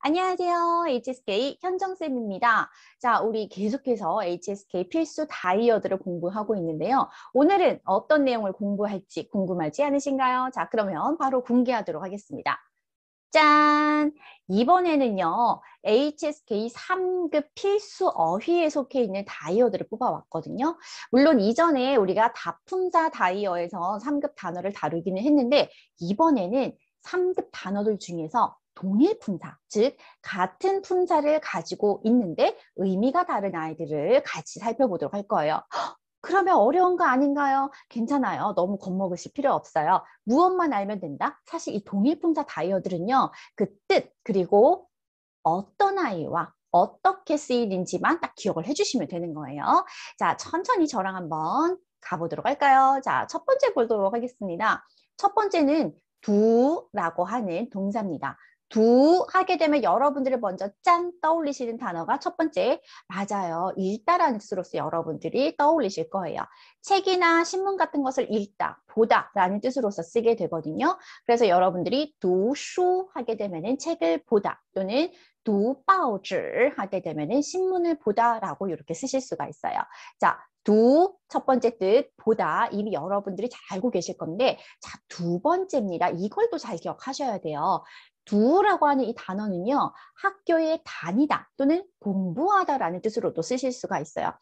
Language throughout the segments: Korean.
안녕하세요. HSK 현정쌤입니다. 자, 우리 계속해서 HSK 필수 다이어드를 공부하고 있는데요. 오늘은 어떤 내용을 공부할지 궁금하지 않으신가요? 자, 그러면 바로 공개하도록 하겠습니다. 짠! 이번에는요, HSK 3급 필수 어휘에 속해 있는 다이어들을 뽑아왔거든요. 물론 이전에 우리가 다품사 다이어에서 3급 단어를 다루기는 했는데, 이번에는 3급 단어들 중에서 동일 품사, 즉 같은 품사를 가지고 있는데 의미가 다른 아이들을 같이 살펴보도록 할 거예요. 그러면 어려운 거 아닌가요? 괜찮아요. 너무 겁먹으실 필요 없어요. 무엇만 알면 된다? 사실 이 동일품사 다이어들은요. 그 뜻, 그리고 어떤 아이와 어떻게 쓰이는지만 딱 기억을 해주시면 되는 거예요. 자, 천천히 저랑 한번 가보도록 할까요? 자, 첫 번째 보도록 하겠습니다. 첫 번째는 두라고 하는 동사입니다. 두 하게 되면 여러분들이 먼저 짠 떠올리시는 단어가 첫 번째, 맞아요. 읽다라는 뜻으로서 여러분들이 떠올리실 거예요. 책이나 신문 같은 것을 읽다, 보다라는 뜻으로서 쓰게 되거든요. 그래서 여러분들이 두수 하게 되면은 책을 보다 또는 读报纸 하게 되면은 신문을 보다라고 이렇게 쓰실 수가 있어요. 자, 첫 번째 뜻 보다 이미 여러분들이 잘 알고 계실 건데, 자, 두 번째입니다. 이걸 또 잘 기억하셔야 돼요. 두라고 하는 이 단어는요, 학교에 다니다 또는 공부하다라는 뜻으로도 쓰실 수가 있어요.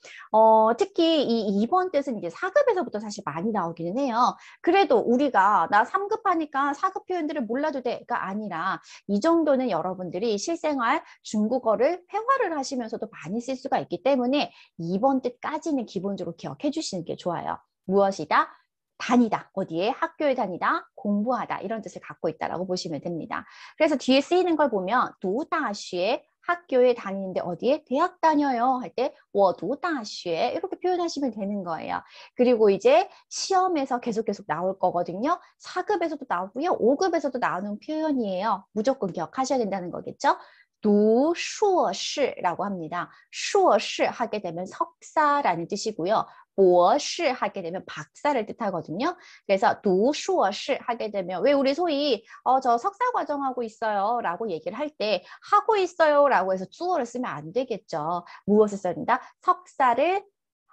특히 이 2번 뜻은 이제 4급에서부터 사실 많이 나오기는 해요. 그래도 우리가 나 3급 하니까 4급 표현들을 몰라도 돼가 아니라 이 정도는 여러분들이 실생활 중국어를 회화를 하시면서도 많이 쓸 수가 있기 때문에 2번 뜻까지는 기본적으로 기억해 주시는 게 좋아요. 무엇이다? 다니다. 어디에? 학교에 다니다, 공부하다 이런 뜻을 갖고 있다라고 보시면 됩니다. 그래서 뒤에 쓰이는 걸 보면 두大学 학교에 다니는데 어디에? 대학 다녀요 할 때 워读大学 이렇게 표현하시면 되는 거예요. 그리고 이제 시험에서 계속 나올 거거든요. 4급에서도 나오고요. 5급에서도 나오는 표현이에요. 무조건 기억하셔야 된다는 거겠죠? 读硕士라고 합니다. 硕士 하게 되면 석사라는 뜻이고요. 博士 하게 되면 박사를 뜻하거든요. 그래서 读硕士 하게 되면 왜 우리 소위 저 석사 과정하고 있어요 라고 얘기를 할 때 하고 있어요 라고 해서 주어를 쓰면 안 되겠죠. 무엇을 써야 된다? 석사를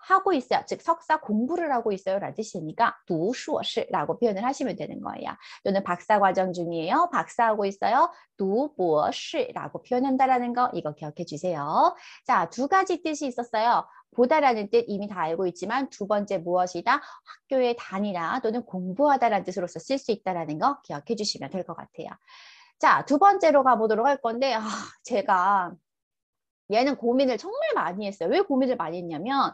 하고 있어요. 즉 석사 공부를 하고 있어요 라는 뜻이니까 读硕士라고 표현을 하시면 되는 거예요. 또는 박사 과정 중이에요. 박사하고 있어요. 读博士라고 표현한다라는 거 이거 기억해 주세요. 자, 두 가지 뜻이 있었어요. 보다라는 뜻 이미 다 알고 있지만 두 번째 무엇이다? 학교에 다니라 또는 공부하다라는 뜻으로서 쓸 수 있다라는 거 기억해 주시면 될 것 같아요. 자, 두 번째로 가보도록 할 건데 제가 얘는 고민을 정말 많이 했어요. 왜 고민을 많이 했냐면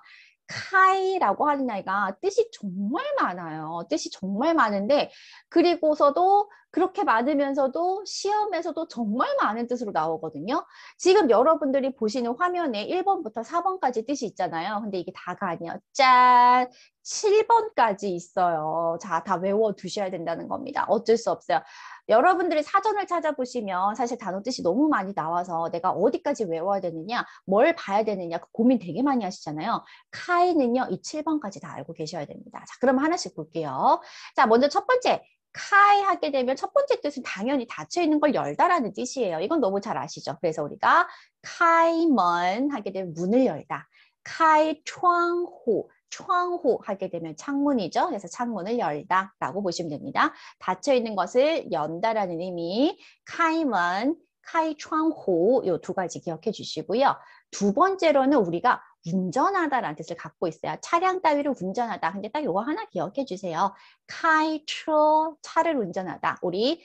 카이라고 하는 아이가 뜻이 정말 많아요. 뜻이 정말 많은데 그리고서도 그렇게 많으면서도 시험에서도 정말 많은 뜻으로 나오거든요. 지금 여러분들이 보시는 화면에 1번부터 4번까지 뜻이 있잖아요. 근데 이게 다가 아니에요. 짠! 7번까지 있어요. 자, 다 외워두셔야 된다는 겁니다. 어쩔 수 없어요. 여러분들이 사전을 찾아보시면 사실 단어 뜻이 너무 많이 나와서 내가 어디까지 외워야 되느냐, 뭘 봐야 되느냐 고민 되게 많이 하시잖아요. 카이는요, 이 7번까지 다 알고 계셔야 됩니다. 자, 그럼 하나씩 볼게요. 자, 먼저 첫 번째. 카이 하게 되면 첫 번째 뜻은 당연히 닫혀있는 걸 열다라는 뜻이에요. 이건 너무 잘 아시죠? 그래서 우리가 카이먼 하게 되면 문을 열다. 카이窗户 窗户 하게 되면 창문이죠. 그래서 창문을 열다 라고 보시면 됩니다. 닫혀있는 것을 연다라는 의미 카이먼, 카이窗户 이 두 가지 기억해 주시고요. 두 번째로는 우리가 운전하다라는 뜻을 갖고 있어요. 차량 따위를 운전하다. 근데 딱 이거 하나 기억해 주세요. 카이처, 차를 운전하다. 우리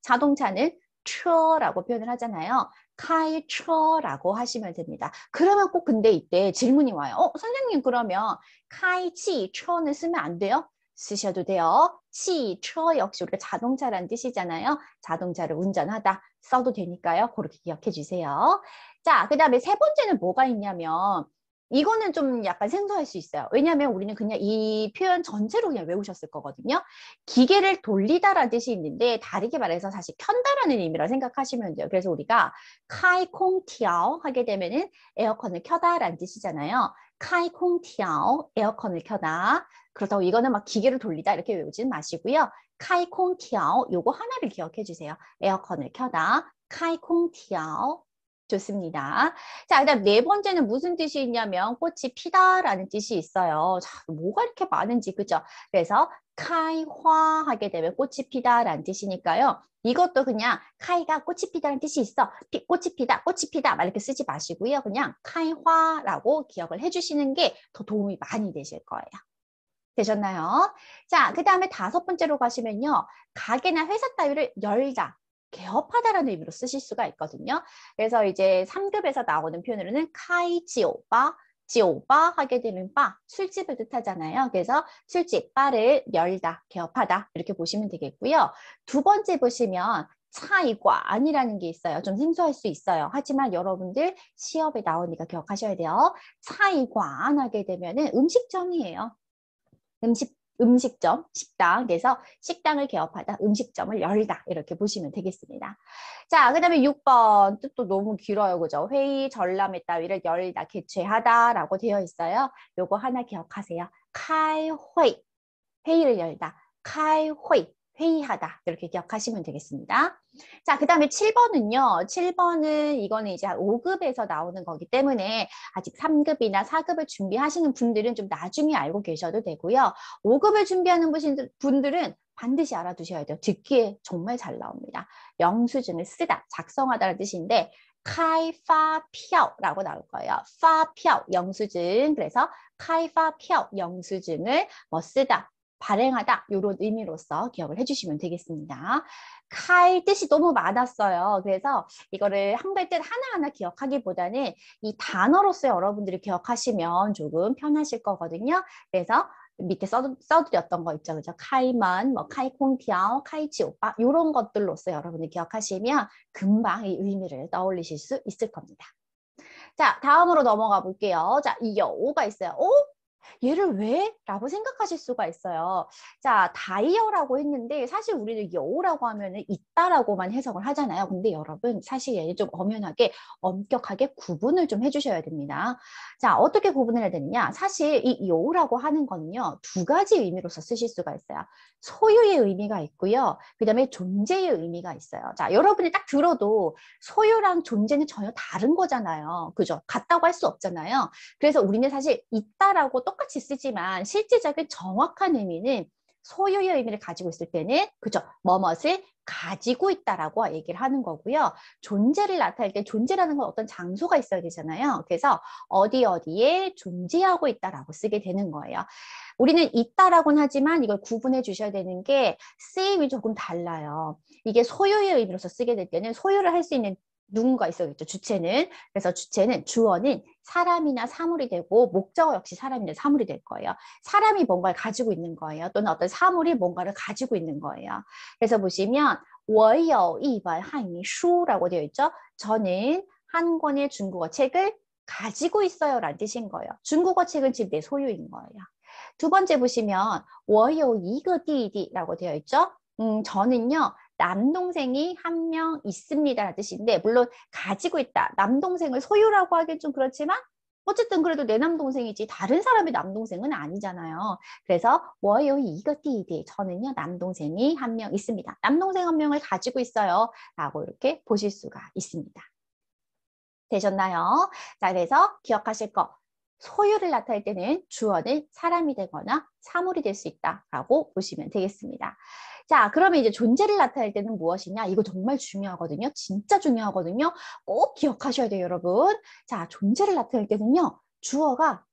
자동차는 처라고 표현을 하잖아요. 카이처라고 하시면 됩니다. 그러면 꼭 근데 이때 질문이 와요. 선생님 그러면 카이치처는 쓰면 안 돼요? 쓰셔도 돼요. 치처 역시 우리가 자동차라는 뜻이잖아요. 자동차를 운전하다 써도 되니까요. 그렇게 기억해 주세요. 자, 그 다음에 세 번째는 뭐가 있냐면 이거는 좀 약간 생소할 수 있어요. 왜냐하면 우리는 그냥 이 표현 전체로 그냥 외우셨을 거거든요. 기계를 돌리다라는 뜻이 있는데 다르게 말해서 사실 켠다라는 의미라 생각하시면 돼요. 그래서 우리가 카이콩티아오 하게 되면은 에어컨을 켜다라는 뜻이잖아요. 카이콩티아오 에어컨을 켜다. 그렇다고 이거는 막 기계를 돌리다 이렇게 외우지는 마시고요. 카이콩티아오 요거 하나를 기억해 주세요. 에어컨을 켜다. 카이콩티아오. 좋습니다. 자, 그다음 네 번째는 무슨 뜻이 있냐면 꽃이 피다라는 뜻이 있어요. 자, 뭐가 이렇게 많은지 그죠? 그래서 카이화 하게 되면 꽃이 피다라는 뜻이니까요. 이것도 그냥 카이가 꽃이 피다라는 뜻이 있어. 꽃이 피다, 꽃이 피다 막 이렇게 쓰지 마시고요. 그냥 카이화라고 기억을 해주시는 게 더 도움이 많이 되실 거예요. 되셨나요? 자, 그 다음에 다섯 번째로 가시면요. 가게나 회사 따위를 열다, 개업하다라는 의미로 쓰실 수가 있거든요. 그래서 이제 3급에서 나오는 표현으로는 카이지오바, 지오바 하게 되면 바, 술집을 뜻하잖아요. 그래서 술집, 바를 열다, 개업하다 이렇게 보시면 되겠고요. 두 번째 보시면 차이관이라는 게 있어요. 좀 생소할 수 있어요. 하지만 여러분들 시험에 나오니까 기억하셔야 돼요. 차이관 하게 되면은 음식점이에요. 음식점, 식당. 그래서 식당을 개업하다, 음식점을 열다. 이렇게 보시면 되겠습니다. 자, 그 다음에 6번. 뜻도 너무 길어요. 그죠? 회의, 전람회 따위를 열다, 개최하다 라고 되어 있어요. 요거 하나 기억하세요.开会, 회의를 열다. 开会, 회의하다. 이렇게 기억하시면 되겠습니다. 자, 그 다음에 7번은요. 7번은 이거는 이제 5급에서 나오는 거기 때문에 아직 3급이나 4급을 준비하시는 분들은 좀 나중에 알고 계셔도 되고요. 5급을 준비하는 분들은 반드시 알아두셔야 돼요. 듣기에 정말 잘 나옵니다. 영수증을 쓰다, 작성하다라는 뜻인데 카이파피아오라고 나올 거예요. 파피아오, 영수증. 그래서 카이파피아오, 영수증을 뭐 쓰다, 발행하다 이런 의미로서 기억을 해주시면 되겠습니다. 칼 뜻이 너무 많았어요. 그래서 이거를 한글 뜻 하나하나 기억하기보다는 이 단어로서 여러분들이 기억하시면 조금 편하실 거거든요. 그래서 밑에 써드렸던 거 있죠. 그죠? 카이만, 뭐 카이콩티아오, 카이치오빠 이런 것들로서 여러분이 기억하시면 금방 이 의미를 떠올리실 수 있을 겁니다. 자, 다음으로 넘어가 볼게요. 자, 이 여우가 있어요. 오? 얘를 왜? 라고 생각하실 수가 있어요. 자, 다이어라고 했는데 사실 우리는 여우라고 하면은 있다라고만 해석을 하잖아요. 근데 여러분 사실 얘는 좀 엄연하게 엄격하게 구분을 좀 해주셔야 됩니다. 자, 어떻게 구분을 해야 되느냐? 사실 이 여우라고 하는 거는요. 두 가지 의미로서 쓰실 수가 있어요. 소유의 의미가 있고요. 그 다음에 존재의 의미가 있어요. 자, 여러분이 딱 들어도 소유랑 존재는 전혀 다른 거잖아요. 그죠? 같다고 할 수 없잖아요. 그래서 우리는 사실 있다라고 똑같이 쓰지만 실제적인 정확한 의미는 소유의 의미를 가지고 있을 때는 그죠? 뭐뭇을 가지고 있다라고 얘기를 하는 거고요. 존재를 나타낼 때 존재라는 건 어떤 장소가 있어야 되잖아요. 그래서 어디 어디에 존재하고 있다라고 쓰게 되는 거예요. 우리는 있다라고는 하지만 이걸 구분해 주셔야 되는 게 쓰임이 조금 달라요. 이게 소유의 의미로서 쓰게 될 때는 소유를 할 수 있는 누군가 있어야겠죠. 주체는. 그래서 주체는 주어는 사람이나 사물이 되고 목적어 역시 사람이나 사물이 될 거예요. 사람이 뭔가를 가지고 있는 거예요. 또는 어떤 사물이 뭔가를 가지고 있는 거예요. 그래서 보시면 我有一本汉语书라고 되어 있죠. 저는 한 권의 중국어 책을 가지고 있어요 라는 뜻인 거예요. 중국어 책은 지금 내 소유인 거예요. 두 번째 보시면 我有一个弟弟라고 되어 있죠. 저는요. 남동생이 한 명 있습니다라는 뜻인데 물론 가지고 있다. 남동생을 소유라고 하긴 좀 그렇지만 어쨌든 그래도 내 남동생이지 다른 사람의 남동생은 아니잖아요. 그래서 我有一个弟弟 저는요 남동생이 한 명 있습니다. 남동생 한 명을 가지고 있어요. 라고 이렇게 보실 수가 있습니다. 되셨나요? 자, 그래서 기억하실 거. 소유를 나타낼 때는 주어는 사람이 되거나 사물이 될 수 있다라고 보시면 되겠습니다. 자, 그러면 이제 존재를 나타낼 때는 무엇이냐? 이거 정말 중요하거든요. 진짜 중요하거든요. 꼭 기억하셔야 돼요, 여러분. 자, 존재를 나타낼 때는요. 주어가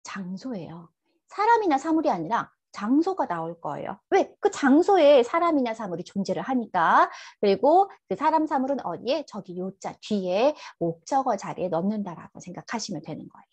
장소예요. 사람이나 사물이 아니라 장소가 나올 거예요. 왜? 그 장소에 사람이나 사물이 존재를 하니까. 그리고 그 사람, 사물은 어디에? 저기 요자 뒤에 목적어 자리에 넣는다라고 생각하시면 되는 거예요.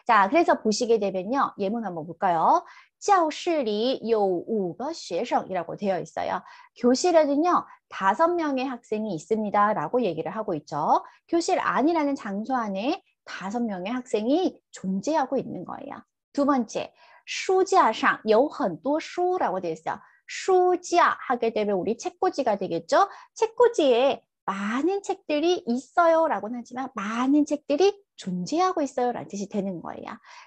자, 그래서 보시게 되면요. 예문 한번 볼까요? 教室里有5个学生이라고 되어 있어요. 교실에는요. 5명의 학생이 있습니다. 라고 얘기를 하고 있죠. 교실 안이라는 장소 안에 5명의 학생이 존재하고 있는 거예요. 두 번째, 书架上有很多书라고 되어 있어요. 书架 하게 되면 우리 책꽂이가 되겠죠. 책꽂이에 많은 책들이 있어요 라고는 하지만 많은 책들이 존재하고 있어요 라는 뜻이 되는 거예요.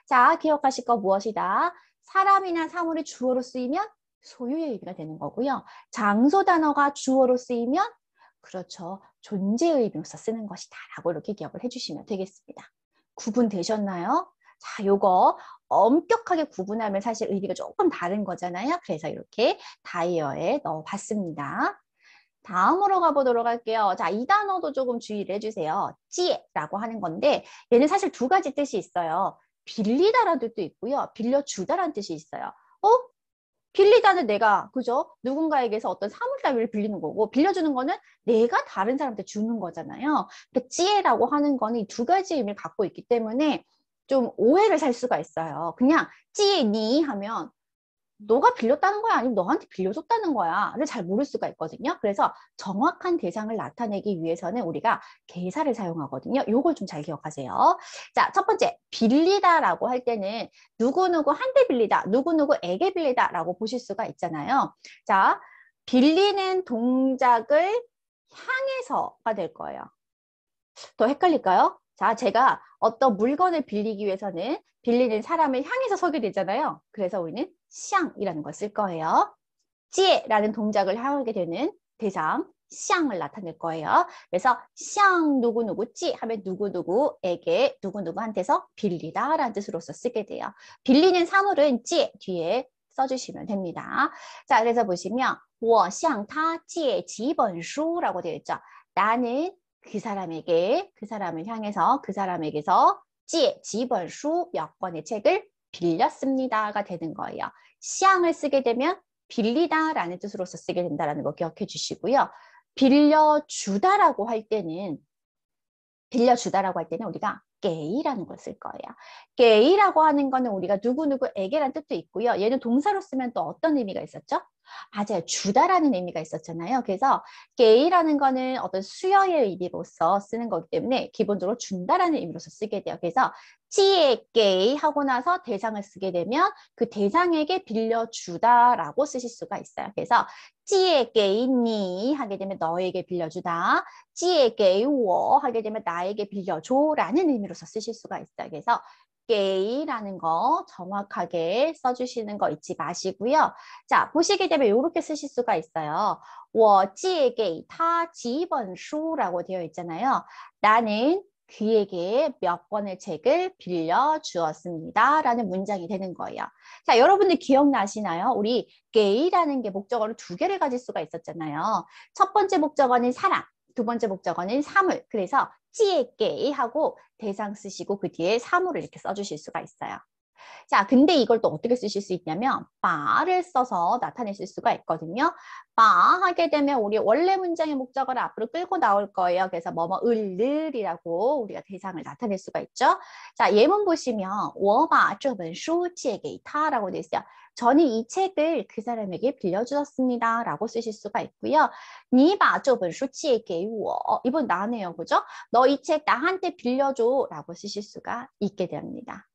자, 기억하실 거 무엇이다? 사람이나 사물이 주어로 쓰이면 소유의 의미가 되는 거고요. 장소 단어가 주어로 쓰이면 그렇죠. 존재의 의미로서 쓰는 것이다 라고 이렇게 기억을 해주시면 되겠습니다. 구분되셨나요? 자, 요거 엄격하게 구분하면 사실 의미가 조금 다른 거잖아요. 그래서 이렇게 다이어에 넣어봤습니다. 다음으로 가보도록 할게요. 자, 이 단어도 조금 주의를 해주세요. 찌라고 하는 건데 얘는 사실 두 가지 뜻이 있어요. 빌리다라는 뜻도 있고요. 빌려주다라는 뜻이 있어요. 빌리다는 내가, 그죠? 누군가에게서 어떤 사물 따위를 빌리는 거고, 빌려주는 거는 내가 다른 사람한테 주는 거잖아요. 그러니까 찌에라고 하는 거는 이 두 가지 의미를 갖고 있기 때문에 좀 오해를 살 수가 있어요. 그냥 찌니 하면 너가 빌렸다는 거야? 아니면 너한테 빌려줬다는 거야?를 잘 모를 수가 있거든요. 그래서 정확한 대상을 나타내기 위해서는 우리가 개사를 사용하거든요. 요걸 좀 잘 기억하세요. 자, 첫 번째, 빌리다라고 할 때는 누구누구한테 빌리다, 누구누구에게 빌리다라고 보실 수가 있잖아요. 자, 빌리는 동작을 향해서가 될 거예요. 더 헷갈릴까요? 자, 제가 어떤 물건을 빌리기 위해서는 빌리는 사람을 향해서 서게 되잖아요. 그래서 우리는 샹이라는 걸 쓸 거예요. 찌에라는 동작을 하게 되는 대상 샹을 나타낼 거예요. 그래서 샹 누구누구 찌 하면 누구누구에게 누구누구한테서 빌리다라는 뜻으로서 쓰게 돼요. 빌리는 사물은 찌 뒤에 써주시면 됩니다. 자, 그래서 보시면 我向他借几本书라고 되어 있죠. 나는 그 사람에게, 그 사람을 향해서 그 사람에게서 지번수 몇 권의 책을 빌렸습니다가 되는 거예요. 샹을 쓰게 되면 빌리다라는 뜻으로서 쓰게 된다는 거 기억해 주시고요. 빌려주다라고 할 때는 우리가 게이라는 걸 쓸 거예요. 게이라고 하는 거는 우리가 누구누구에게라는 뜻도 있고요. 얘는 동사로 쓰면 또 어떤 의미가 있었죠? 맞아요. 주다라는 의미가 있었잖아요. 그래서 게이라는 거는 어떤 수여의 의미로서 쓰는 거기 때문에 기본적으로 준다라는 의미로서 쓰게 돼요. 그래서 찌에 게이 하고 나서 대상을 쓰게 되면 그 대상에게 빌려주다라고 쓰실 수가 있어요. 그래서 찌에 게이니 하게 되면 너에게 빌려주다. 찌에 게이워 하게 되면 나에게 빌려줘라는 의미로서 쓰실 수가 있어요. 그래서 게이라는 거 정확하게 써주시는 거 잊지 마시고요. 자, 보시게 되면 이렇게 쓰실 수가 있어요. 我借给他几本书라고 되어 있잖아요. 나는 그에게 몇 권의 책을 빌려주었습니다. 라는 문장이 되는 거예요. 자, 여러분들 기억나시나요? 우리 게이라는 게 목적어를 두 개를 가질 수가 있었잖아요. 첫 번째 목적어는 사람, 두 번째 목적어는 사물. 그래서 찌에게 하고 대상 쓰시고 그 뒤에 사물을 이렇게 써주실 수가 있어요. 자, 근데 이걸 또 어떻게 쓰실 수 있냐면 바를 써서 나타내실 수가 있거든요. 바 하게 되면 우리 원래 문장의 목적어를 앞으로 끌고 나올 거예요. 그래서 을이라고 우리가 대상을 나타낼 수가 있죠. 자, 예문 보시면 我把这本书借给他라고 되어 있어요. 저는 이 책을 그 사람에게 빌려주었습니다. 라고 쓰실 수가 있고요. 你把这本书借给我 이번 나네요. 그죠? 너 이 책 나한테 빌려줘 라고 쓰실 수가 있게 됩니다.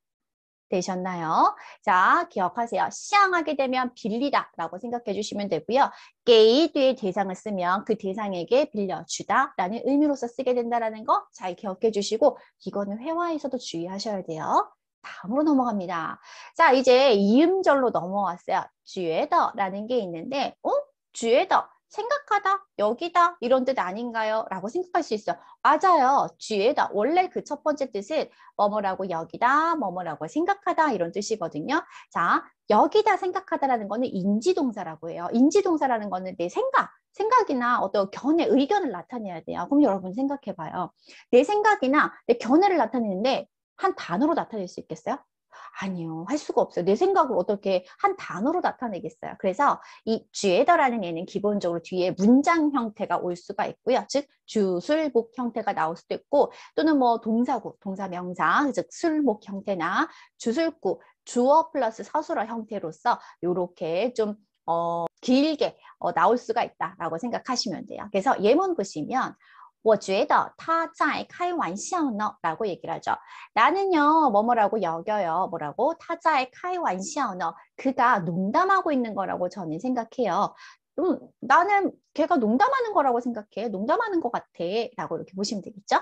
되셨나요? 자, 기억하세요. 시향하게 되면 빌리다 라고 생각해 주시면 되고요. 게이 뒤에 대상을 쓰면 그 대상에게 빌려주다 라는 의미로서 쓰게 된다는 거 잘 기억해 주시고 이거는 회화에서도 주의하셔야 돼요. 다음으로 넘어갑니다. 자, 이제 이음절로 넘어왔어요. 觉得라는 게 있는데觉得생각하다, 여기다 이런 뜻 아닌가요? 라고 생각할 수 있어요. 맞아요. 觉得 원래 그 첫 번째 뜻은 뭐뭐라고 여기다, 뭐뭐라고 생각하다 이런 뜻이거든요. 자, 여기다 생각하다라는 거는 인지동사라고 해요. 인지동사라는 거는 내 생각이나 어떤 견해, 의견을 나타내야 돼요. 그럼 여러분 생각해봐요. 내 생각이나 내 견해를 나타내는데 한 단어로 나타낼 수 있겠어요? 아니요. 할 수가 없어요. 내 생각을 어떻게 한 단어로 나타내겠어요. 그래서 이 쥐에더라는 얘는 기본적으로 뒤에 문장 형태가 올 수가 있고요. 즉 주술목 형태가 나올 수도 있고 또는 뭐 동사구, 동사명사, 즉 술목 형태나 주술구, 주어 플러스 서술어 형태로서 이렇게 좀 길게 나올 수가 있다라고 생각하시면 돼요. 그래서 예문 보시면 我觉得他在开玩笑呢 라고 얘기를 하죠. 나는요 뭐뭐라고 여겨요. 뭐라고? 他在开玩笑呢 그가 농담하고 있는 거라고 저는 생각해요. 나는 걔가 농담하는 거라고 생각해. 농담하는 것 같아. 라고 이렇게 보시면 되겠죠.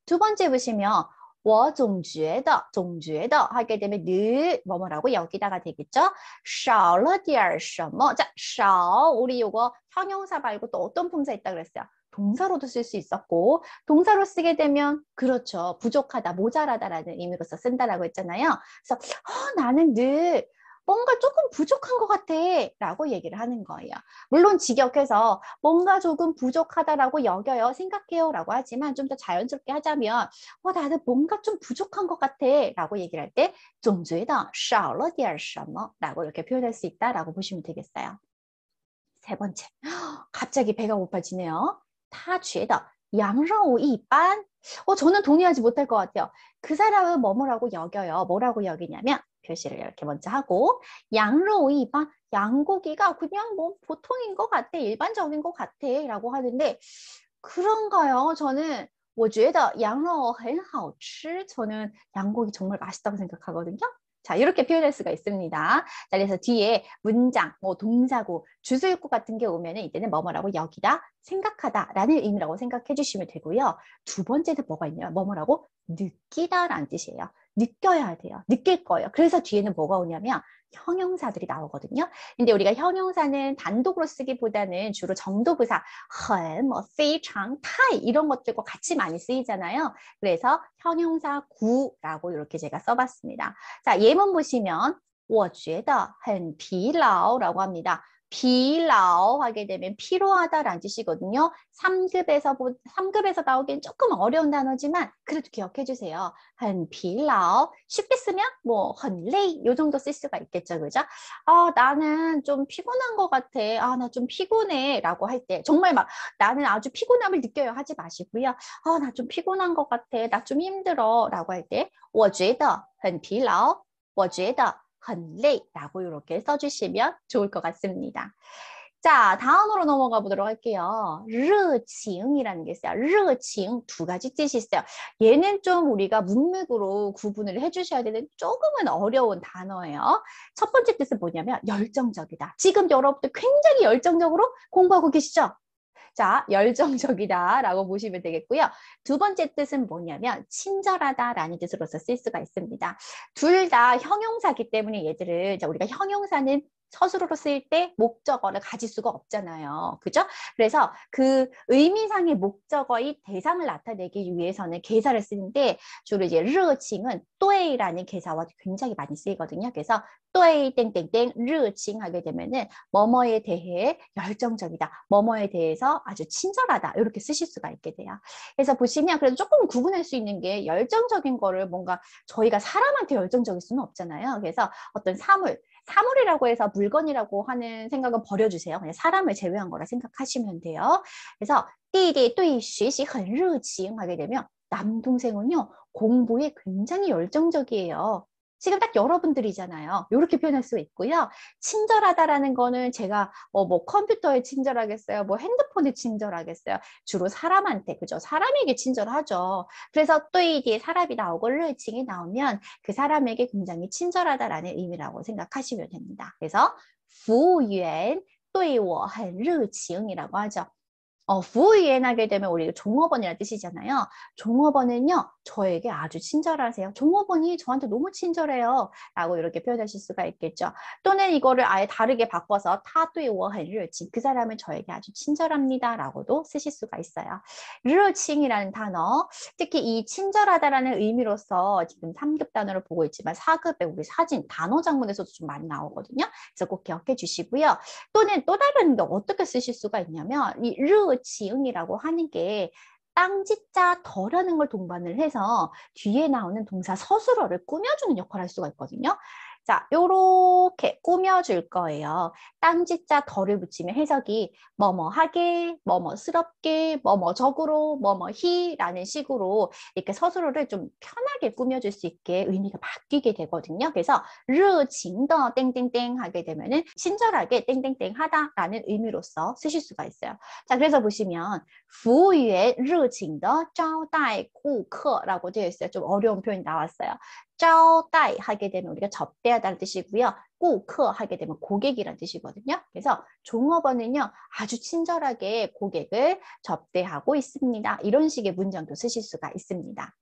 두 번째 보시면 我总觉得 하게 되면 늘 뭐뭐라고 여기다가 되겠죠. 少了点什么. 자, 少 우리 요거 형용사 말고 또 어떤 품사 있다 그랬어요? 동사로도 쓸 수 있었고 동사로 쓰게 되면 그렇죠. 부족하다, 모자라다라는 의미로서 쓴다라고 했잖아요. 그래서 나는 늘 뭔가 조금 부족한 것 같아 라고 얘기를 하는 거예요. 물론 직역해서 뭔가 조금 부족하다라고 여겨요, 생각해요 라고 하지만 좀 더 자연스럽게 하자면 나는 뭔가 좀 부족한 것 같아 라고 얘기를 할 때总觉得少了点什么라고 이렇게 표현할 수 있다라고 보시면 되겠어요. 세 번째, 갑자기 배가 고파지네요. 他觉得 羊肉一般. 저는 동의하지 못할 것 같아요. 그 사람은 뭐뭐라고 여겨요. 뭐라고 여기냐면 표시를 이렇게 먼저 하고 羊肉一般, 양고기가 그냥 뭐 보통인 것 같아. 일반적인 것 같아 라고 하는데 그런가요? 저는 我觉得羊肉很好吃. 저는 양고기 정말 맛있다고 생각하거든요. 자, 이렇게 표현할 수가 있습니다. 자, 그래서 뒤에 문장, 뭐 동사고, 주술구 같은 게 오면은 이때는 뭐뭐라고 여기다, 생각하다라는 의미라고 생각해 주시면 되고요. 두 번째는 뭐가 있냐면 뭐뭐라고 느끼다라는 뜻이에요. 느껴야 돼요. 느낄 거예요. 그래서 뒤에는 뭐가 오냐면 형용사들이 나오거든요. 근데 우리가 형용사는 단독으로 쓰기보다는 주로 정도부사, 很, 뭐, 非常, 太 이런 것들과 같이 많이 쓰이잖아요. 그래서 형용사 구라고 이렇게 제가 써봤습니다. 자, 예문 보시면 我觉得很疲劳라고 합니다. 疲劳 하게 되면 피로하다라는 뜻이거든요. 3급에서 나오기엔 조금 어려운 단어지만 그래도 기억해 주세요. 很疲劳 쉽게 쓰면 뭐 很累 요 정도 쓸 수가 있겠죠. 그죠? 나는 좀 피곤한 것 같아. 나 좀 피곤해 라고 할 때 정말 막 나는 아주 피곤함을 느껴요 하지 마시고요. 나 좀 피곤한 것 같아. 나 좀 힘들어 라고 할 때 我觉得很疲劳我觉得很累 라고 이렇게 써주시면 좋을 것 같습니다. 자, 다음으로 넘어가 보도록 할게요. 热情이라는 게 있어요. 热情 두 가지 뜻이 있어요. 얘는 좀 우리가 문맥으로 구분을 해주셔야 되는 조금은 어려운 단어예요. 첫 번째 뜻은 뭐냐면 열정적이다. 지금 여러분들 굉장히 열정적으로 공부하고 계시죠? 자, 열정적이다라고 보시면 되겠고요. 두 번째 뜻은 뭐냐면 친절하다라는 뜻으로서 쓸 수가 있습니다. 둘 다 형용사기 때문에 얘들을 우리가 형용사는 서술어로 쓰일 때 목적어를 가질 수가 없잖아요. 그죠? 그래서 그 의미상의 목적어의 대상을 나타내기 위해서는 개사를 쓰는데 주로 이제 热情은 对라는 개사와 굉장히 많이 쓰이거든요. 그래서 对 땡땡땡 热情 하게 되면은 뭐뭐에 대해 열정적이다. 뭐뭐에 대해서 아주 친절하다. 이렇게 쓰실 수가 있게 돼요. 그래서 보시면 그래도 조금 구분할 수 있는 게 열정적인 거를 뭔가 저희가 사람한테 열정적일 수는 없잖아요. 그래서 어떤 사물이라고 해서 물건이라고 하는 생각은 버려주세요. 그냥 사람을 제외한 거라 생각하시면 돼요. 그래서 弟弟对学习很热情 하게 되면 남동생은요 공부에 굉장히 열정적이에요. 지금 딱 여러분들이잖아요. 이렇게 표현할 수 있고요. 친절하다라는 거는 제가 뭐 컴퓨터에 친절하겠어요? 뭐 핸드폰에 친절하겠어요? 주로 사람한테, 그죠? 사람에게 친절하죠. 그래서 또 이 뒤에 사람이 나오고 르칭이 나오면 그 사람에게 굉장히 친절하다라는 의미라고 생각하시면 됩니다. 그래서 服务员对我很热情이라고 하죠. 부유엔 하게 되면 우리 종업원이라는 뜻이잖아요. 종업원은요, 저에게 아주 친절하세요. 종업원이 저한테 너무 친절해요. 라고 이렇게 표현하실 수가 있겠죠. 또는 이거를 아예 다르게 바꿔서 他对我很热情. 그 사람은 저에게 아주 친절합니다. 라고도 쓰실 수가 있어요. 热情이라는 단어, 특히 이 친절하다라는 의미로서 지금 3급 단어를 보고 있지만 4급에 우리 사진, 단어 장문에서도 좀 많이 나오거든요. 그래서 꼭 기억해 주시고요. 또는 또 다른 게 어떻게 쓰실 수가 있냐면 이 르지응이라고 하는 게 땅짓자 더라는 걸 동반을 해서 뒤에 나오는 동사 서술어를 꾸며주는 역할을 할 수가 있거든요. 자, 요렇게 꾸며줄 거예요. 땅짓자 덜을 붙이면 해석이 뭐뭐하게, 뭐뭐스럽게, 뭐뭐적으로, 뭐뭐히라는 식으로 이렇게 서술어를 좀 편하게 꾸며줄 수 있게 의미가 바뀌게 되거든요. 그래서 르징더 땡땡땡 하게 되면은 친절하게 땡땡땡 하다라는 의미로서 쓰실 수가 있어요. 자, 그래서 보시면 服务员热情的招待顾客라고 되어 있어요. 좀 어려운 표현이 나왔어요. 招待 하게 되면 우리가 접대하다는 뜻이고요. 顾客 하게 되면 고객이라는 뜻이거든요. 그래서 종업원은요 아주 친절하게 고객을 접대하고 있습니다. 이런 식의 문장도 쓰실 수가 있습니다.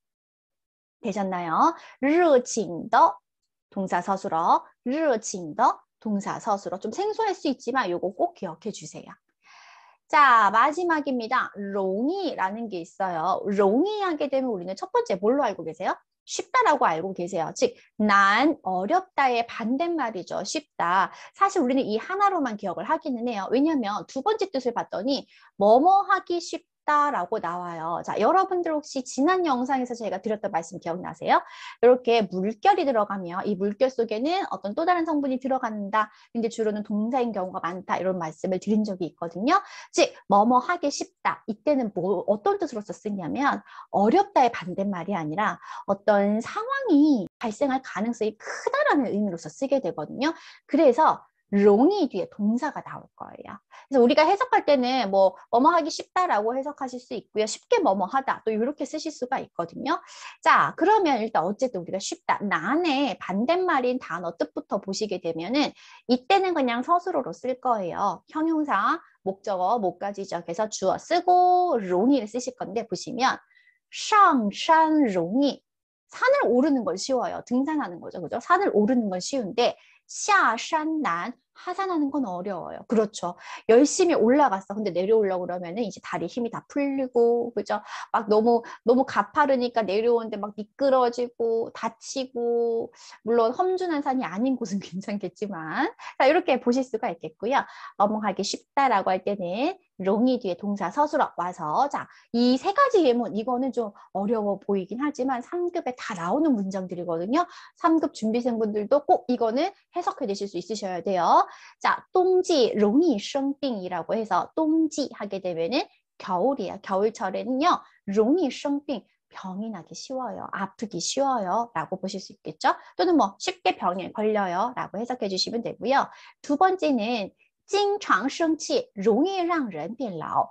되셨나요? 热情的 동사 서술어, 热情的 동사 서술어 좀 생소할 수 있지만 이거 꼭 기억해 주세요. 자, 마지막입니다. 롱이라는 게 있어요. 롱이 하게 되면 우리는 첫 번째 뭘로 알고 계세요? 쉽다라고 알고 계세요. 즉, 난 어렵다의 반대말이죠. 쉽다. 사실 우리는 이 하나로만 기억을 하기는 해요. 왜냐하면 두 번째 뜻을 봤더니 뭐뭐 하기 쉽다라고 나와요. 자, 여러분들 혹시 지난 영상에서 제가 드렸던 말씀 기억나세요? 이렇게 물결이 들어가면 이 물결 속에는 어떤 또 다른 성분이 들어간다. 근데 주로는 동사인 경우가 많다. 이런 말씀을 드린 적이 있거든요. 즉, 뭐뭐 하기 쉽다. 이때는 뭐 어떤 뜻으로서 쓰냐면 어렵다의 반대말이 아니라 어떤 상황이 발생할 가능성이 크다라는 의미로서 쓰게 되거든요. 그래서 롱이 뒤에 동사가 나올 거예요. 그래서 우리가 해석할 때는 뭐뭐 하기 쉽다라고 해석하실 수 있고요. 쉽게 뭐뭐 하다 또 이렇게 쓰실 수가 있거든요. 자, 그러면 일단 어쨌든 우리가 쉽다. 난의 반대말인 단어 뜻부터 보시게 되면은 이때는 그냥 서술어로 쓸 거예요. 형용사, 목적어, 목가지죠. 그래서 주어 쓰고 롱이를 쓰실 건데 보시면 상산 롱이 산을 오르는 건 쉬워요. 등산하는 거죠. 그죠? 산을 오르는 건 쉬운데 샤산난 하산하는 건 어려워요. 그렇죠. 열심히 올라갔어. 근데 내려오려고 그러면은 이제 다리 힘이 다 풀리고, 그죠? 막 너무 가파르니까 내려오는데 막 미끄러지고, 다치고, 물론 험준한 산이 아닌 곳은 괜찮겠지만, 자, 이렇게 보실 수가 있겠고요. 넘어가기 쉽다라고 할 때는 롱이 뒤에 동사 서술어 와서, 자, 이 세 가지 예문, 이거는 좀 어려워 보이긴 하지만 3급에 다 나오는 문장들이거든요. 3급 준비생분들도 꼭 이거는 해석해 내실 수 있으셔야 돼요. 자,冬季 容易生病이라고 해서冬季 하게 되면은 겨울이야. 겨울철에는요. 容易生病 병이 나기 쉬워요. 아프기 쉬워요. 라고 보실 수 있겠죠? 또는 뭐 쉽게 병에 걸려요. 라고 해석해 주시면 되고요. 두 번째는 经常生气容易让人变老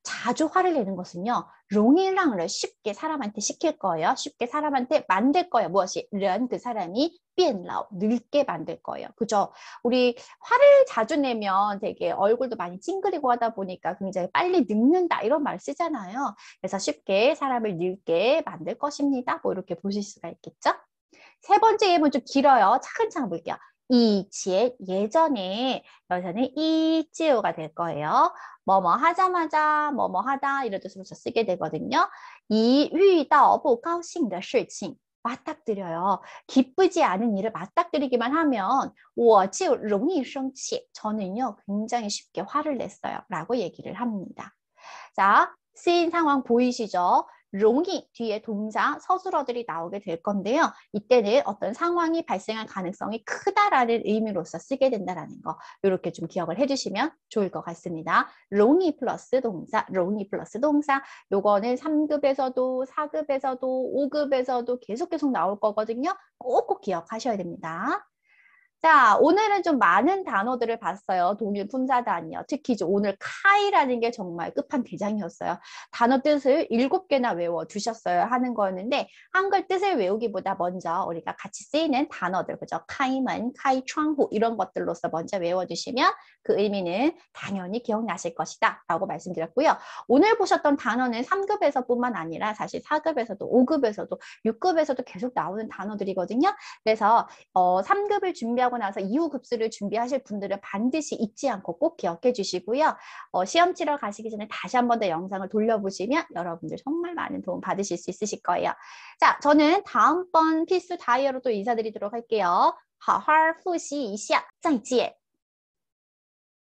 자주 화를 내는 것은요. 롱이랑을 쉽게 사람한테 시킬 거예요. 쉽게 사람한테 만들 거예요. 무엇이? 른 그 사람이 变老 늙게 만들 거예요. 그죠? 우리 화를 자주 내면 되게 얼굴도 많이 찡그리고 하다 보니까 굉장히 빨리 늙는다 이런 말 쓰잖아요. 그래서 쉽게 사람을 늙게 만들 것입니다. 뭐 이렇게 보실 수가 있겠죠? 세 번째 예문 좀 길어요. 차근차근 볼게요. 이치에 예전에 여기서는 이지우가 될 거예요. 뭐뭐 하자마자 뭐뭐 하다 이런 뜻으로 쓰게 되거든요. 이遇到 不高兴的事情 맞닥뜨려요. 기쁘지 않은 일을 맞닥뜨리기만 하면 我就容易生气 저는요 굉장히 쉽게 화를 냈어요. 라고 얘기를 합니다. 자, 쓰인 상황 보이시죠? 롱이 뒤에 동사, 서술어들이 나오게 될 건데요. 이때는 어떤 상황이 발생할 가능성이 크다라는 의미로서 쓰게 된다는 거 이렇게 좀 기억을 해주시면 좋을 것 같습니다. 롱이 플러스 동사, 롱이 플러스 동사 요거는 3급에서도 4급에서도 5급에서도 계속 나올 거거든요. 꼭꼭 기억하셔야 됩니다. 자, 오늘은 좀 많은 단어들을 봤어요. 동일 품사단이요. 특히 오늘 카이라는 게 정말 끝판대장이었어요. 단어 뜻을 7개나 외워 두셨어요 하는 거였는데 한글 뜻을 외우기보다 먼저 우리가 같이 쓰이는 단어들, 그죠? 카이먼, 카이窗户 이런 것들로서 먼저 외워두시면 그 의미는 당연히 기억나실 것이다 라고 말씀드렸고요. 오늘 보셨던 단어는 3급에서뿐만 아니라 사실 4급에서도 5급에서도 6급에서도 계속 나오는 단어들이거든요. 그래서 3급을 준비하고 나서 이후 급수를 준비하실 분들은 반드시 잊지 않고 꼭 기억해 주시고요. 시험 치러 가시기 전에 다시 한 번 더 영상을 돌려보시면 여러분들 정말 많은 도움 받으실 수 있으실 거예요. 자, 저는 다음번 필수 다이어로 또 인사드리도록 할게요. 好好复习一下，再见。